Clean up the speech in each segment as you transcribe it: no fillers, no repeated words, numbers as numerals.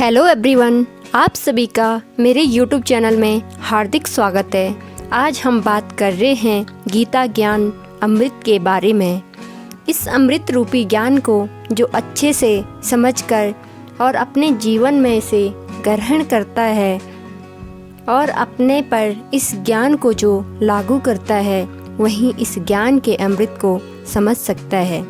Hello everyone, आप सभी का मेरे यूट्यूब चैनल में हार्दिक स्वागत है। आज हम बात कर रहे हैं गीता ज्ञान अमृत के बारे में। इस अमृत रूपी ज्ञान को जो अच्छे से समझकर और अपने जीवन में इसे ग्रहण करता है और अपने पर इस ज्ञान को जो लागू करता है वही इस ज्ञान के अमृत को समझ सकता है।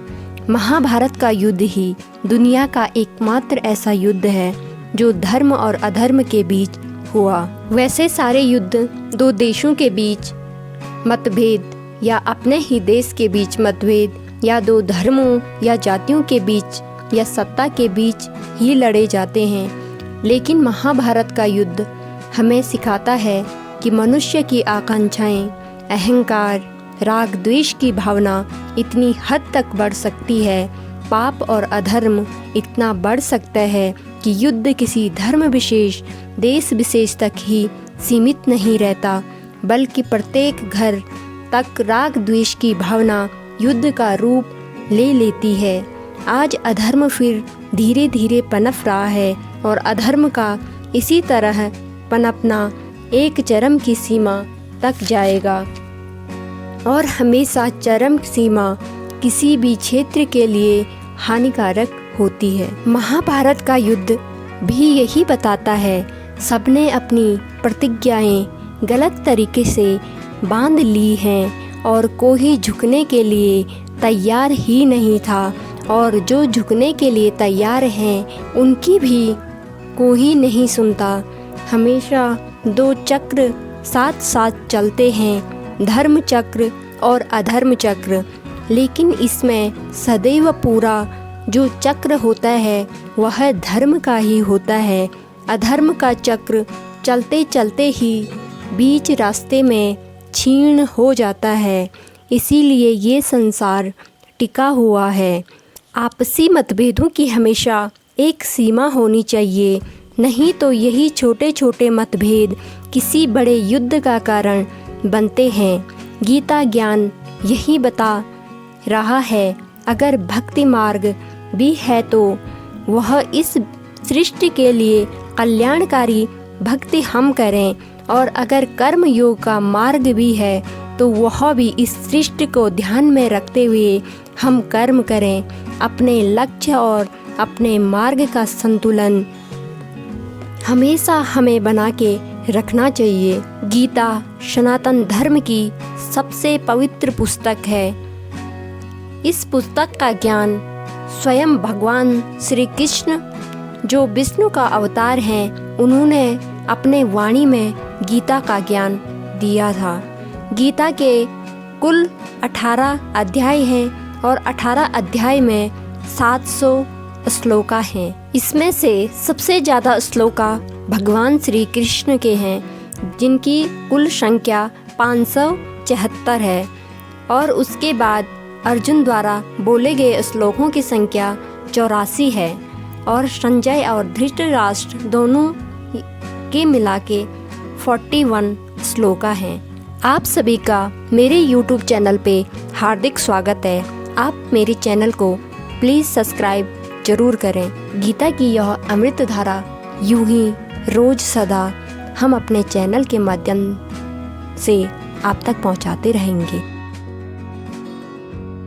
महाभारत का युद्ध ही दुनिया का एकमात्र ऐसा युद्ध है जो धर्म और अधर्म के बीच हुआ। वैसे सारे युद्ध दो देशों के बीच मतभेद या अपने ही देश के बीच मतभेद या दो धर्मों या जातियों के बीच या सत्ता के बीच ही लड़े जाते हैं। लेकिन महाभारत का युद्ध हमें सिखाता है कि मनुष्य की आकांक्षाएं, अहंकार, राग द्वेष की भावना इतनी हद तक बढ़ सकती है, पाप और अधर्म इतना बढ़ सकता है कि युद्ध किसी धर्म विशेष, देश विशेष तक ही सीमित नहीं रहता, बल्कि प्रत्येक घर तक राग द्वेष की भावना युद्ध का रूप ले लेती है। आज अधर्म फिर धीरे धीरे पनप रहा है और अधर्म का इसी तरह पनपना एक चरम की सीमा तक जाएगा और हमेशा चरम सीमा किसी भी क्षेत्र के लिए हानिकारक होती है। महाभारत का युद्ध भी यही बताता है। सबने अपनी प्रतिज्ञाएं गलत तरीके से बांध ली हैं और कोई झुकने के लिए तैयार ही नहीं था, और जो झुकने के लिए तैयार हैं उनकी भी कोई नहीं सुनता। हमेशा दो चक्र साथ साथ चलते हैं, धर्म चक्र और अधर्म चक्र, लेकिन इसमें सदैव पूरा जो चक्र होता है वह धर्म का ही होता है। अधर्म का चक्र चलते चलते ही बीच रास्ते में क्षीण हो जाता है। इसीलिए ये संसार टिका हुआ है। आपसी मतभेदों की हमेशा एक सीमा होनी चाहिए, नहीं तो यही छोटे छोटे मतभेद किसी बड़े युद्ध का कारण बनते हैं। गीता ज्ञान यही बता रहा है, अगर भक्ति मार्ग भी है तो वह इस सृष्टि के लिए कल्याणकारी भक्ति हम करें, और अगर कर्म योग का मार्ग भी है तो वह भी इस सृष्टि को ध्यान में रखते हुए हम कर्म करें। अपने लक्ष्य और अपने मार्ग का संतुलन हमेशा हमें बना के रखना चाहिए। गीता सनातन धर्म की सबसे पवित्र पुस्तक है। इस पुस्तक का ज्ञान स्वयं भगवान श्री कृष्ण जो विष्णु का अवतार हैं, उन्होंने अपने वाणी में गीता का ज्ञान दिया था। गीता के कुल 18 अध्याय हैं और 18 अध्याय में 700 श्लोका हैं। इसमें से सबसे ज़्यादा श्लोका भगवान श्री कृष्ण के हैं, जिनकी कुल संख्या 574 है, और उसके बाद अर्जुन द्वारा बोले गए श्लोकों की संख्या 84 है, और संजय और धृतराष्ट्र दोनों के मिला के 41 श्लोका हैं। आप सभी का मेरे YouTube चैनल पे हार्दिक स्वागत है। आप मेरे चैनल को प्लीज़ सब्सक्राइब जरूर करें। गीता की यह अमृत धारा यूं ही रोज सदा हम अपने चैनल के माध्यम से आप तक पहुंचाते रहेंगे।